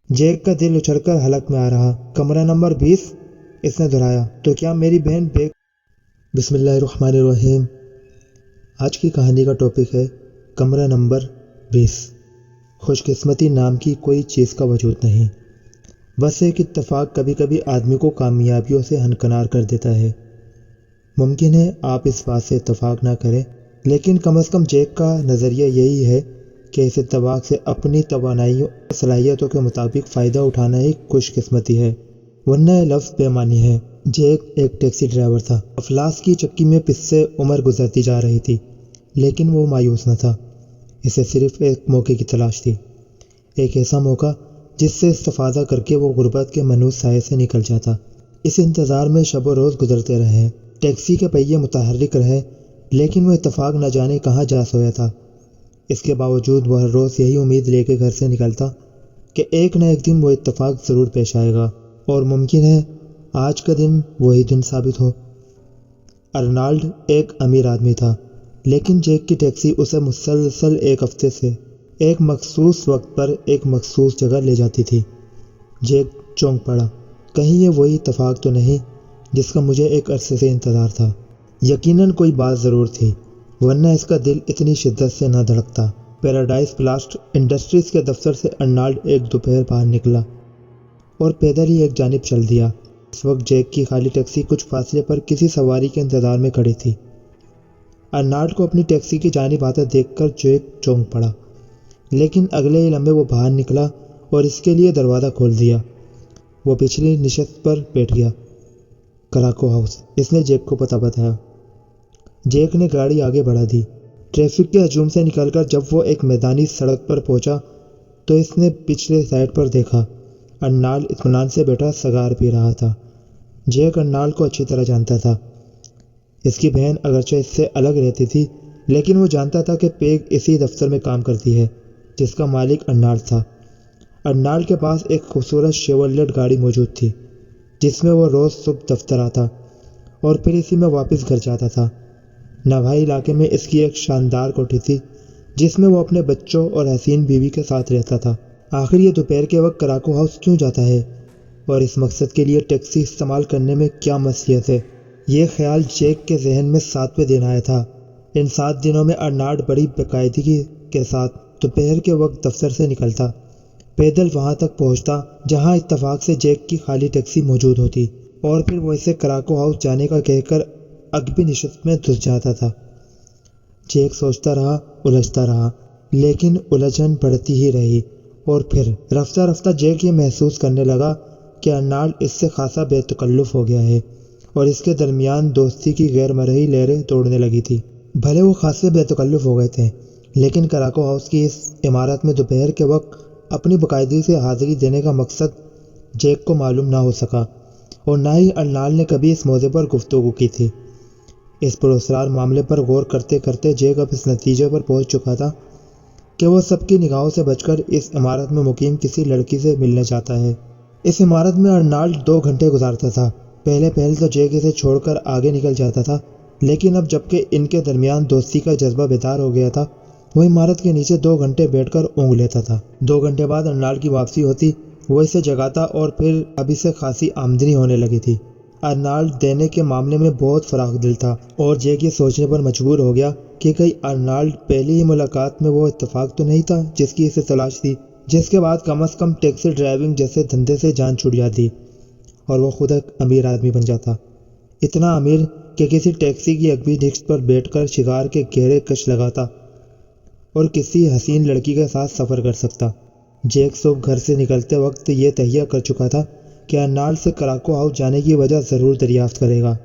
Jack کا دل اچھل کر حلق میں آ رہا۔ کمرہ نمبر 20، اس نے دہرایا۔ تو کیا میری بہن بسم اللہ الرحمن الرحیم۔ آج کی کہانی کا ٹاپک ہے کمرہ نمبر 20۔ خوش قسمتی نام کی کوئی چیز کا وجود نہیں، بس ایک اتفاق کبھی کبھی آدمی کو کامیابیوں سے ہنکنار کر دیتا ہے۔ ممکن ہے آپ اس بات سے اتفاق نہ کریں، لیکن کم از کم جیک کا نظریہ یہی ہے کہ اس اتفاق سے اپنی توانائیوں اور صلاحیتوں کے مطابق فائدہ اٹھانا ہی خوش قسمتی ہے، ورنہ یہ لفظ بے معنی ہے۔ جیک ایک ٹیکسی ڈرائیور تھا۔ افلاس کی چکی میں پس سے عمر گزرتی جا رہی تھی، لیکن وہ مایوس نہ تھا۔ اسے صرف ایک موقع کی تلاش تھی، ایک ایسا موقع جس سے استفادہ کر کے وہ غربت کے منحوس سائے سے نکل جاتا۔ اس انتظار میں شب و روز گزرتے رہے۔ ٹیکسی کے پہیے متحرک رہے، لیکن وہ اتفاق نہ جانے کہاں جا سویا تھا۔ اس کے باوجود وہ ہر روز یہی امید لے کے گھر سے نکلتا کہ ایک نہ ایک دن وہ اتفاق ضرور پیش آئے گا، اور ممکن ہے آج کا دن وہی دن ثابت ہو۔ ارنالڈ ایک امیر آدمی تھا، لیکن جیک کی ٹیکسی اسے مسلسل ایک ہفتے سے ایک مخصوص وقت پر ایک مخصوص جگہ لے جاتی تھی۔ جیک چونک پڑا، کہیں یہ وہی اتفاق تو نہیں جس کا مجھے ایک عرصے سے انتظار تھا۔ یقیناً کوئی بات ضرور تھی، ورنہ اس کا دل اتنی شدت سے نہ دھڑکتا۔ پیراڈائز پلاسٹ انڈسٹریز کے دفتر سے ارنالڈ ایک دوپہر باہر نکلا اور پیدل ہی ایک جانب چل دیا۔ اس وقت جیک کی خالی ٹیکسی کچھ فاصلے پر کسی سواری کے انتظار میں کھڑی تھی۔ ارنالڈ کو اپنی ٹیکسی کی جانب آتا دیکھ کر جیک چونک پڑا، لیکن اگلے ہی لمحے وہ باہر نکلا اور اس کے لیے دروازہ کھول دیا۔ وہ پچھلی نشست پر بیٹھ گیا۔ کراکو ہاؤس، اس نے جیک کو پتہ بتایا۔ جیک نے گاڑی آگے بڑھا دی۔ ٹریفک کے ہجوم سے نکل کر جب وہ ایک میدانی سڑک پر پہنچا تو اس نے پچھلے سائڈ پر دیکھا۔ ارنالڈ اطمینان سے بیٹھا سگار پی رہا تھا۔ جیک ارنالڈ کو اچھی طرح جانتا تھا۔ اس کی بہن اگرچہ اس سے الگ رہتی تھی، لیکن وہ جانتا تھا کہ پیگ اسی دفتر میں کام کرتی ہے جس کا مالک ارنالڈ تھا۔ ارنالڈ کے پاس ایک خوبصورت شیورلیٹ گاڑی موجود تھی، جس میں وہ روز صبح دفتر آتا اور پھر اسی میں واپس گھر جاتا تھا۔ نواحی علاقے میں اس کی ایک شاندار کوٹھی تھی، جس میں وہ اپنے بچوں اور حسین بیوی کے ساتھ رہتا تھا۔ آخر یہ دوپہر کے وقت کراکو ہاؤس کیوں جاتا ہے، اور اس مقصد کے لیے ٹیکسی استعمال کرنے میں کیا مصلحت ہے؟ یہ خیال جیک کے ذہن میں 7ویں دن آیا تھا۔ ان 7 دنوں میں ارنالڈ بڑی باقاعدگی کے ساتھ دوپہر کے وقت دفتر سے نکلتا، پیدل وہاں تک پہنچتا جہاں اتفاق سے جیک کی خالی ٹیکسی موجود ہوتی، اور پھر وہ اسے کراکو ہاؤس جانے کا کہہ کر اگبی نشست میں گھس جاتا تھا۔ جیک سوچتا رہا، الجھتا رہا، لیکن الجھن بڑھتی ہی رہی، اور پھر رفتہ رفتہ جیک یہ محسوس کرنے لگا کہ ارنالڈ اس سے خاصا بے تکلف ہو گیا ہے، اور اس کے درمیان دوستی کی غیر مرئی لہریں دوڑنے لگی تھی۔ بھلے وہ خاصے بے تکلف ہو گئے تھے، لیکن کراکو ہاؤس کی اس عمارت میں دوپہر کے وقت اپنی باقاعدگی سے حاضری دینے کا مقصد جیک کو معلوم نہ ہو سکا، اور نہ ہی ارنالڈ نے کبھی اس موضوع پر گفتگو کی تھی۔ اس پراسرار معاملے پر غور کرتے کرتے جیک اب اس نتیجے پر پہنچ چکا تھا کہ وہ سب کی نگاہوں سے بچ کر اس عمارت میں مقیم کسی لڑکی سے ملنے چاہتا ہے۔ اس عمارت میں ارنالڈ 2 گھنٹے گزارتا تھا۔ پہلے تو جیک اسے چھوڑ کر آگے نکل جاتا تھا، لیکن اب جبکہ ان کے درمیان دوستی کا جذبہ بیدار ہو گیا تھا، وہ عمارت کے نیچے 2 گھنٹے بیٹھ کر اونگ لیتا تھا۔ 2 گھنٹے بعد ارنالڈ کی واپسی ہوتی، وہ اسے جگاتا، اور پھر اب اسے خاصی آمدنی ہونے لگی تھی۔ ارنالڈ دینے کے معاملے میں بہت فراخ دل تھا، اور جیک یہ سوچنے پر مجبور ہو گیا کہ کہیں ارنالڈ پہلی ہی ملاقات میں وہ اتفاق تو نہیں تھا جس کی اسے تلاش تھی، جس کے بعد کم از کم ٹیکسی ڈرائیونگ جیسے دھندے سے جان چھوٹ جاتی اور وہ خود ایک امیر آدمی بن جاتا، اتنا امیر کہ کسی ٹیکسی کی اگبی نشست پر بیٹھ کر شکار کے گہرے کش لگاتا اور کسی حسین لڑکی کے ساتھ سفر کر سکتا۔ جیک صبح گھر سے نکلتے وقت یہ تہیہ کر چکا تھا کہ ارنالڈ سے کراکو ہاؤس جانے کی وجہ ضرور دریافت کرے گا۔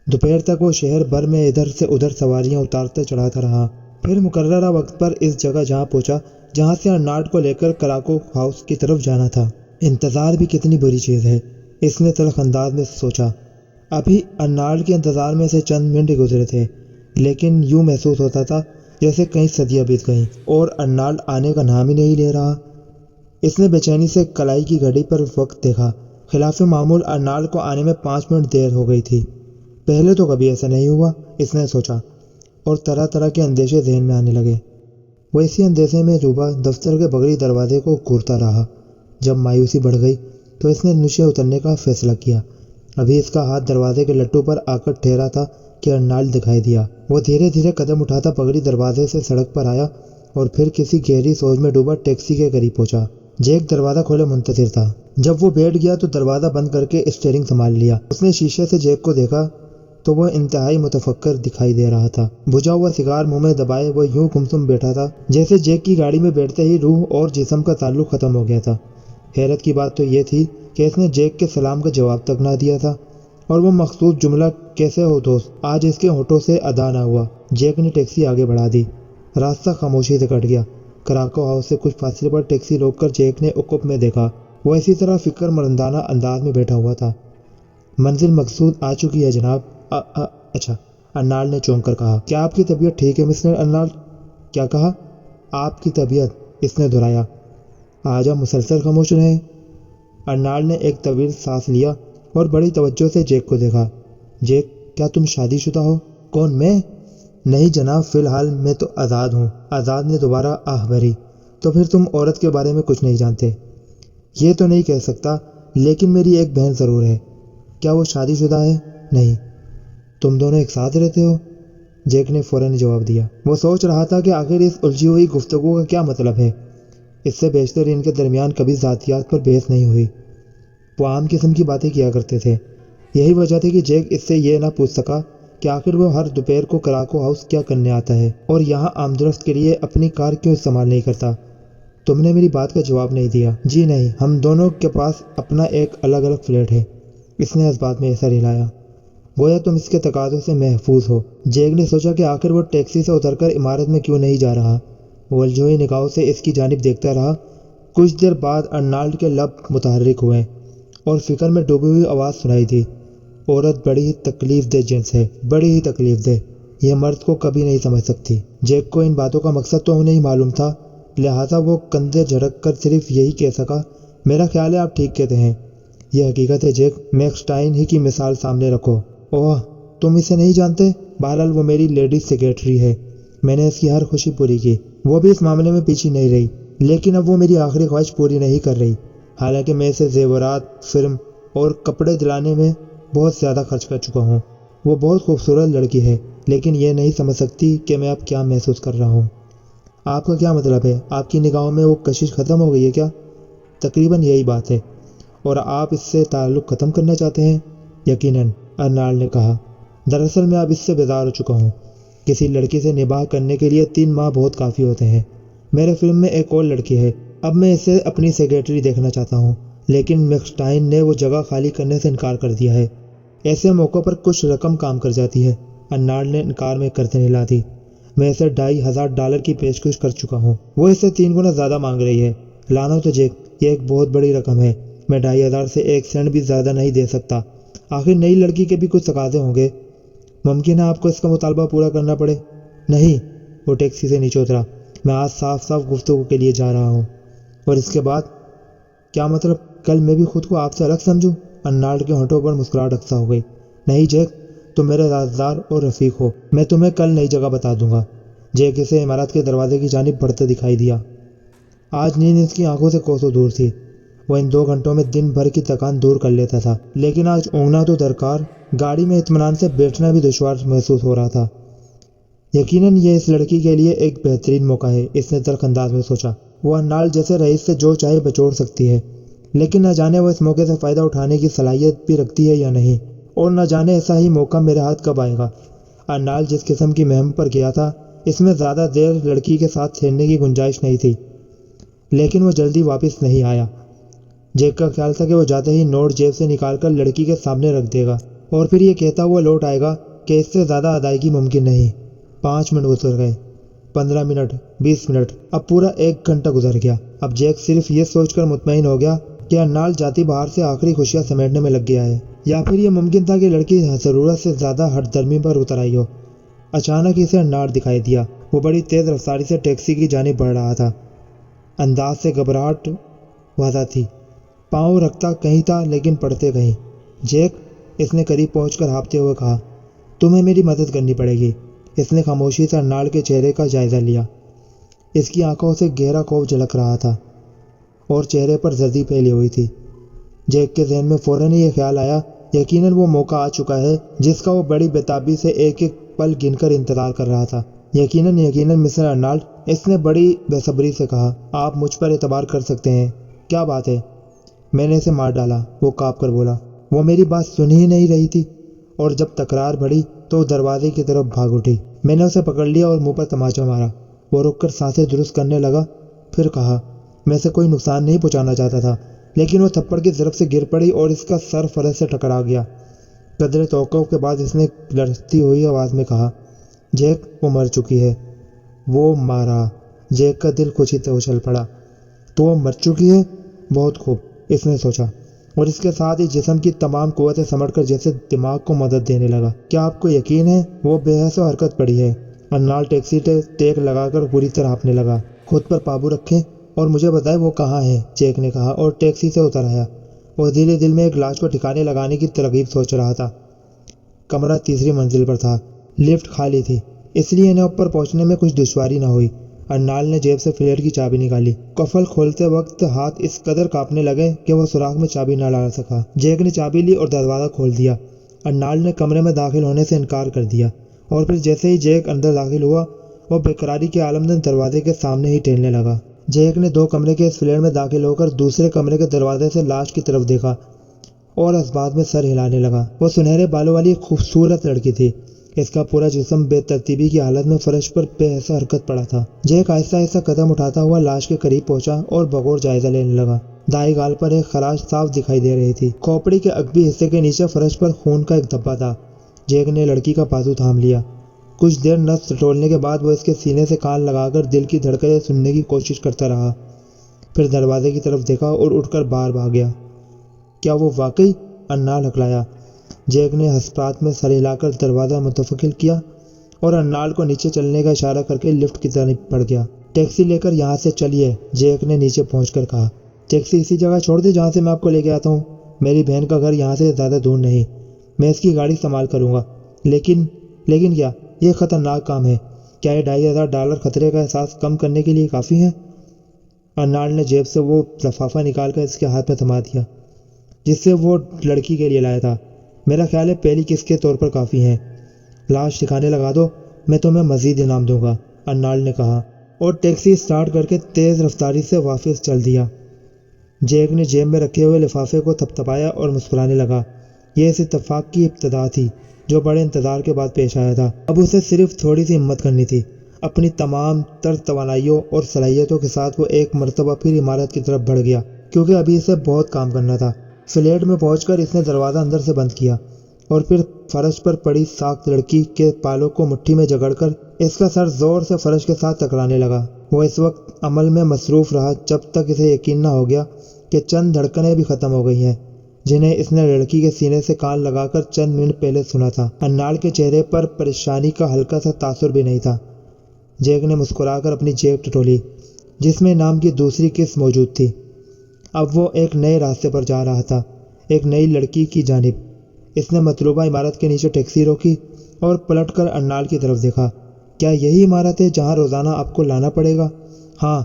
دوپہر تک وہ شہر بھر میں ادھر سے ادھر سواریاں اتارتا چڑھاتا رہا، پھر مقررہ وقت پر اس جگہ جہاں پہنچا جہاں سے ارنالڈ کو لے کر کراکو ہاؤس کی طرف جانا تھا۔ انتظار بھی کتنی بری چیز ہے، اس نے تلخ انداز میں سوچا۔ ابھی ارنالڈ کے انتظار میں سے چند منٹ گزرے تھے، لیکن یوں محسوس ہوتا تھا جیسے کئی صدیاں بیت گئیں، اور ارنالڈ آنے کا نام ہی نہیں لے رہا۔ اس نے بے چینی سے کلائی کی گھڑی پر وقت دیکھا۔ خلاف معمول ارنالڈ کو آنے میں 5 منٹ دیر ہو گئی تھی۔ پہلے تو کبھی ایسا نہیں ہوا، اس نے سوچا، اور طرح طرح کے اندیشے ذہن میں آنے لگے۔ وہ اسی اندیشے میں ڈوبا دفتر کے بغلی دروازے کو گھورتا رہا۔ جب مایوسی بڑھ گئی تو اس نے نیچے اترنے کا فیصلہ کیا۔ ابھی اس کا ہاتھ دروازے کے لٹو پر آ کر ٹھہرا تھا کہ ارنالڈ دکھائی دیا۔ وہ دھیرے دھیرے قدم اٹھاتا پگڑی دروازے سے سڑک پر آیا اور پھر کسی گہری سوچ میں ڈوبا ٹیکسی کے قریب پہنچا۔ جیک دروازہ کھولے منتظر تھا۔ جب وہ بیٹھ گیا تو دروازہ بند کر کے اسٹیئرنگ سنبھال لیا۔ اس نے شیشے سے جیک کو دیکھا تو وہ انتہائی متفکر دکھائی دے رہا تھا۔ بجھا ہوا سگار منہ میں دبائے وہ یوں گمسم بیٹھا تھا جیسے جیک کی گاڑی میں بیٹھتے ہی روح اور جسم کا تعلق ختم ہو گیا تھا۔ حیرت کی بات تو یہ تھی کہ اس نے جیک کے سلام کا جواب تک نہ دیا تھا، اور وہ مخصوص جملہ "کیسے ہو دوست" آج اس کے ہونٹوں سے ادا نہ ہوا۔ جیک نے ٹیکسی آگے بڑھا دی۔ راستہ خاموشی سے کٹ گیا۔ کراکو ہاؤس سے کچھ فاصلے پر ٹیکسی روک کر جیک نے عقب میں دیکھا۔ وہ اسی طرح فکر مندانہ انداز میں بیٹھا ہوا تھا۔ منزل مقصود آ چکی ہے جناب۔ اچھا، ارنالڈ نے چونک کر کہا۔ کیا آپ کی طبیعت ٹھیک ہے مسٹر ارنالڈ؟ کیا کہا؟ آپ کی طبیعت، اس نے دہرایا۔ آج آپ مسلسل خاموش رہے۔ ارنالڈ نے ایک طویل سانس لیا اور بڑی توجہ سے جیک کو دیکھا۔ جیک، کیا تم شادی شدہ ہو؟ کون، میں؟ نہیں جناب، فی الحال میں تو آزاد ہوں۔ آزاد نے دوبارہ آہ بھری۔ تو پھر تم عورت کے بارے میں کچھ نہیں جانتے؟ یہ تو نہیں کہہ سکتا، لیکن میری ایک بہن ضرور ہے۔ کیا وہ شادی شدہ ہے؟ نہیں۔ تم دونوں ایک ساتھ رہتے ہو؟ جیک نے فوراً جواب دیا۔ وہ سوچ رہا تھا کہ آخر اس الجھی ہوئی گفتگو کا کیا مطلب ہے۔ اس سے بیشتر ان کے درمیان کبھی ذاتیات پر بحث نہیں ہوئی۔ وہ عام قسم کی باتیں کیا کرتے تھے۔ یہی وجہ تھی کہ جیک اس سے یہ نہ پوچھ سکا کہ آخر وہ ہر دوپہر کو کراکو ہاؤس کیا کرنے آتا ہے اور یہاں آمد رفت کے لیے اپنی کار کیوں استعمال نہیں کرتا۔ تم نے میری بات کا جواب نہیں دیا۔ جی نہیں، ہم دونوں کے پاس اپنا ایک الگ الگ فلیٹ ہے۔ اس نے اس بات میں سر ہلایا، گویا تم اس کے تقاضوں سے محفوظ ہو۔ جیک نے سوچا کہ آخر وہ ٹیکسی سے اتر کر عمارت میں کیوں نہیں جا رہا۔ وہ الجھی نگاہوں سے اس کی جانب دیکھتا رہا۔ کچھ دیر بعد ارنالڈ کے لب متحرک ہوئے اور فکر میں ڈوبی ہوئی آواز سنائی دی۔ عورت بڑی ہی تکلیف دہ جنس ہے، بڑی ہی تکلیف دہ۔ یہ مرد کو کبھی نہیں سمجھ سکتی۔ جیک کو ان باتوں کا مقصد تو نہیں معلوم تھا، لہٰذا وہ کندھے جھٹک کر صرف یہی کہہ سکا، میرا خیال ہے آپ ٹھیک کہتے ہیں۔ یہ حقیقت ہے جیک، میکس ٹائن ہی کی مثال سامنے رکھو۔ اوہ، تم اسے نہیں جانتے؟ بہرحال وہ میری لیڈی سیکریٹری ہے۔ میں نے اس کی ہر خوشی پوری کی۔ وہ بھی اس معاملے میں پیچھے نہیں رہی، لیکن اب وہ میری آخری خواہش پوری نہیں کر رہی، حالانکہ میں اسے زیورات، فرم اور کپڑے دلانے میں بہت زیادہ خرچ کر چکا ہوں۔ وہ بہت خوبصورت لڑکی ہے، لیکن یہ نہیں سمجھ سکتی کہ میں اب کیا محسوس کر رہا ہوں۔ آپ کا کیا مطلب ہے؟ آپ کی نگاہوں میں وہ کشش ختم ہو گئی ہے کیا؟ تقریباً یہی بات ہے۔ اور آپ اس سے تعلق ختم کرنا چاہتے ہیں؟ یقیناً، ارنالڈ نے کہا۔ دراصل میں اب اس سے بیزار ہو چکا ہوں۔ کسی لڑکی سے نباہ کرنے کے لیے 3 ماہ بہت کافی ہوتے ہیں۔ میرے فلم میں ایک اور لڑکی ہے، اب میں اسے اپنی سیکریٹری دیکھنا چاہتا ہوں، لیکن میکس ٹائن نے وہ جگہ خالی کرنے سے انکار کر دیا ہے۔ ایسے موقعوں پر کچھ رقم کام کر جاتی ہے۔ ارنالڈ نے انکار میں گردن ہلا دی۔ میں اسے $2500 کی پیشکش کر چکا ہوں۔ وہ اس سے 3 گنا زیادہ مانگ رہی ہے۔ لانا تو جیک، یہ ایک بہت بڑی رقم ہے۔ میں 2500 سے 1 سینٹ بھی زیادہ نہیں دے سکتا۔ آخر نئی لڑکی کے بھی کچھ تقاضے ہوں گے۔ ممکن ہے آپ کو اس کا مطالبہ پورا کرنا پڑے۔ نہیں، وہ ٹیکسی سے نیچے اترا۔ میں آج صاف صاف گفتگو کے لیے جا رہا ہوں۔ اور اس کے بعد؟ کیا مطلب؟ کل میں بھی خود کو آپ سے الگ سمجھوں؟ ارنالڈ کے ہونٹوں پر مسکراہٹ رقصہ ہو گئی۔ نہیں جیک، تم میرے رازدار اور رفیق ہو۔ میں تمہیں کل نئی جگہ بتا دوں گا۔ جیک اسے عمارت کے دروازے کی جانب بڑھتے دکھائی دیا۔ آج نیند اس کی آنکھوں سے کوسوں دور تھی۔ وہ ان 2 گھنٹوں میں دن بھر کی تکان دور کر لیتا تھا، لیکن آج اونگنا تو درکار، گاڑی میں اطمینان سے بیٹھنا بھی دشوار محسوس ہو رہا تھا۔ یقیناً یہ اس لڑکی کے لیے ایک بہترین موقع ہے، اس نے تلخ انداز میں سوچا۔ وہ ارنالڈ جیسے رئیس سے جو چاہے بچوڑ سکتی ہے، لیکن نہ جانے وہ اس موقع سے فائدہ اٹھانے کی صلاحیت بھی رکھتی ہے یا نہیں، اور نہ جانے ایسا ہی موقع میرے ہاتھ کب آئے گا۔ ارنالڈ جس قسم کی مہم پر گیا تھا، اس میں زیادہ دیر لڑکی کے ساتھ ٹھہرنے کی گنجائش نہیں تھی، لیکن وہ جلدی واپس نہیں آیا۔ جیک کا خیال تھا کہ وہ جاتے ہی نوٹ جیب سے نکال کر لڑکی کے سامنے رکھ دے گا اور پھر یہ کہتا ہوا لوٹ آئے گا کہ اس سے زیادہ ادائیگی ممکن نہیں۔ 5 منٹ گزر گئے، 15 منٹ، 20 منٹ، اب پورا 1 گھنٹہ گزر گیا۔ اب جیک صرف یہ سوچ کر مطمئن ہو گیا کہ ارنالڈ جاتی بہار سے آخری خوشیاں سمیٹنے میں لگ گیا ہے، یا پھر یہ ممکن تھا کہ لڑکی ضرورت سے زیادہ ہٹ درمی پر اتر آئی ہو۔ اچانک اسے ارنالڈ دکھائی دیا۔ وہ بڑی تیز رفتاری سے ٹیکسی کی جانب بڑھ رہا تھا۔ انداز سے گھبراہٹ واضح تھی۔ پاؤں رکھتا کہیں تھا لیکن پڑھتے کہیں۔ جیک، اس نے قریب پہنچ کر ہانپتے ہوئے کہا، تمہیں میری مدد کرنی پڑے گی۔ اس نے خاموشی سے ارنالڈ کے چہرے کا جائزہ لیا۔ اس کی آنکھوں سے گہرا خوف جھلک رہا تھا۔ اور چہرے پر زردی پھیلی ہوئی تھی۔ جیک کے ذہن میں فوراً ہی یہ خیال آیا، یقیناً وہ موقع آ چکا ہے جس کا وہ بڑی بےتابی سے ایک ایک پل گن کر انتظار کر رہا تھا۔ یقیناً مسٹر ارنالڈ، اس نے بڑی بے صبری سے کہا، آپ مجھ پر اعتبار کر سکتے ہیں۔ کیا بات ہے؟ میں نے اسے مار ڈالا، وہ کانپ کر بولا۔ وہ میری بات سن ہی نہیں رہی تھی، اور جب تکرار بڑھی تو دروازے کی طرف بھاگ اٹھی۔ میں نے اسے پکڑ لیا اور منہ پر تماچا مارا۔ وہ رک کر سانسیں درست کرنے لگا، پھر کہا، میں اسے کوئی نقصان نہیں پہنچانا چاہتا تھا، لیکن وہ تھپڑ کی ضرب سے گر پڑی اور اس کا سر فرش سے ٹکرا گیا۔ قدرے توقف کے بعد اس نے لرزتی ہوئی آواز میں کہا، جیک، وہ مر چکی ہے۔ وہ مارا۔ جیک کا دل خوشی سے اچھل پڑا۔ تو وہ مر چکی ہے؟ بہت خوب، اس نے سوچا، اور اس کے ساتھ ہی جسم کی تمام قوتیں سمٹ کر جیسے دماغ کو مدد دینے لگا۔ کیا آپ کو یقین ہے؟ وہ بے حس و حرکت پڑی ہے۔ ارنالڈ ٹیکسی سے ٹیک لگا کر بری طرح ہانپنے لگا۔ خود پر قابو رکھیں اور مجھے بتائیں وہ کہاں ہے، جیک نے کہا اور ٹیکسی سے اتر آیا۔ وہ دھیرے دل میں ایک لاش کو ٹھکانے لگانے کی ترغیب سوچ رہا تھا۔ کمرہ تیسری منزل پر تھا۔ لفٹ خالی تھی، اس لیے انہیں اوپر پہنچنے میں کچھ دشواری نہ ہوئی۔ ارنالڈ نے جیب سے فلیٹ کی چابی نکالی۔ قفل کھولتے وقت ہاتھ اس قدر کانپنے لگے کہ وہ سوراخ میں چابی نہ ڈال سکا۔ جیک نے چابی لی اور دروازہ کھول دیا۔ ارنالڈ نے کمرے میں داخل ہونے سے انکار کر دیا، اور پھر جیسے ہی جیک اندر داخل ہوا، وہ بے قراری کے عالم میں دروازے کے سامنے ہی ٹہلنے لگا۔ جیک نے 2 کمرے کے اس فلیٹ میں داخل ہو کر دوسرے کمرے کے دروازے سے لاش کی طرف دیکھا اور اس بات میں سر ہلانے لگا۔ وہ سنہرے بالوں والی ایک خوبصورت لڑکی تھی۔ اس کا پورا جسم بے ترتیبی کی حالت میں فرش پر بے حس حرکت پڑا تھا۔ جیک آہستہ آہستہ قدم اٹھاتا ہوا لاش کے قریب پہنچا اور بغور جائزہ لینے لگا۔ دائیں گال پر ایک خراش صاف دکھائی دے رہی تھی۔ کھوپڑی کے عقبی حصے کے نیچے فرش پر خون کا ایک دھبا تھا۔ جیک نے لڑکی کا بازو تھام لیا۔ کچھ دیر نفس ٹٹولنے کے بعد وہ اس کے سینے سے کان لگا کر دل کی دھڑکنیں سننے کی کوشش کرتا رہا، پھر دروازے کی طرف دیکھا اور اٹھ کر باہر بھاگ گیا۔ کیا وہ واقعی؟ ارنالڈ ہکلایا۔ جیک نے ہسپات میں سر ہلا کر دروازہ متفقل کیا اور ارنالڈ کو نیچے چلنے کا اشارہ کر کے لفٹ کی طرف بڑھ گیا۔ ٹیکسی لے کر یہاں سے چلیے، جیک نے نیچے پہنچ کر کہا۔ ٹیکسی اسی جگہ چھوڑ دے جہاں سے میں آپ کو لے کے آتا ہوں۔ میری بہن کا گھر یہاں سے زیادہ دور نہیں، میں اس کی گاڑی استعمال کروں گا۔ لیکن کیا یہ خطرناک کام ہے؟ کیا یہ $2500 خطرے کا احساس کم کرنے کے لیے کافی ہے؟ ارنالڈ نے جیب سے وہ لفافہ نکال کر اس کے ہاتھ میں تھما دیا جس سے وہ لڑکی کے لیے لایا تھا۔ میرا خیال ہے پہلی قسط کے طور پر کافی ہیں۔ لاش ٹھکانے لگا دو، میں تمہیں مزید انعام دوں گا، ارنالڈ نے کہا، اور ٹیکسی اسٹارٹ کر کے تیز رفتاری سے واپس چل دیا۔ جیک نے جیب میں رکھے ہوئے لفافے کو تھپتھپایا اور مسکرانے لگا۔ یہ اس اتفاق کی ابتدا تھی جو بڑے انتظار کے بعد پیش آیا تھا۔ اب اسے صرف تھوڑی سی ہمت کرنی تھی۔ اپنی تمام تر توانائیوں اور صلاحیتوں کے ساتھ وہ ایک مرتبہ پھر عمارت کی طرف بڑھ گیا، کیونکہ ابھی اسے بہت کام کرنا تھا۔ فلیٹ میں پہنچ کر اس نے دروازہ اندر سے بند کیا اور پھر فرش پر پڑی ساکت لڑکی کے بالوں کو مٹھی میں جکڑ کر اس کا سر زور سے فرش کے ساتھ ٹکرانے لگا۔ وہ اس وقت عمل میں مصروف رہا جب تک اسے یقین نہ ہو گیا کہ چند دھڑکنیں بھی ختم ہو گئی ہیں جنہیں اس نے لڑکی کے سینے سے کان لگا کر چند منٹ پہلے سنا تھا۔ ارنالڈ کے چہرے پر پریشانی کا ہلکا سا تاثر بھی نہیں تھا۔ جیک نے مسکرا کر اپنی جیب ٹٹولی جس میں انعام کی دوسری قسط موجود تھی۔ اب وہ ایک نئے راستے پر جا رہا تھا، ایک نئی لڑکی کی جانب۔ اس نے مطلوبہ عمارت کے نیچے ٹیکسی روکی اور پلٹ کر ارنالڈ کی طرف دیکھا۔ کیا یہی عمارت ہے جہاں روزانہ آپ کو لانا پڑے گا؟ ہاں،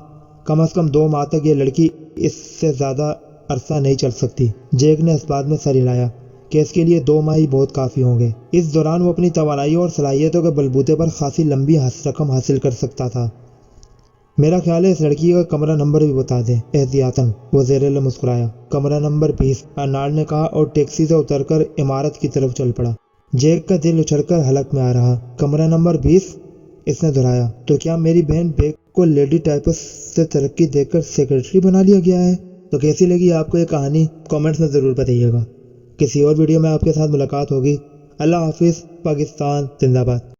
کم از کم 2 ماہ تک یہ لڑکی اس سے زیادہ عرصہ نہیں چل سکتی۔ جیک نے اس بات میں سر ہلایا کہ اس کے لیے 2 ماہ ہی بہت کافی ہوں گے۔ اس دوران وہ اپنی توانائیوں اور صلاحیتوں کے بلبوتے پر خاصی لمبی رقم حاصل کر سکتا تھا۔ میرا خیال ہے اس لڑکی کا کمرہ نمبر بھی بتا دیں، احتیاطاً، وہ زیر لب مسکرایا۔ کمرہ نمبر 20، ارنالڈ نے کہا اور ٹیکسی سے اتر کر عمارت کی طرف چل پڑا۔ جیک کا دل اچھل کر حلق میں آ رہا۔ کمرہ نمبر 20، اس نے دہرایا۔ تو کیا میری بہن بیگ کو لیڈی ٹائپسٹ سے ترقی دے کر سیکرٹری بنا لیا گیا ہے؟ تو کیسی لگی آپ کو یہ کہانی؟ کامنٹس میں ضرور بتائیے گا۔ کسی اور ویڈیو میں آپ کے ساتھ ملاقات ہوگی۔ اللہ حافظ۔ پاکستان زندہ باد۔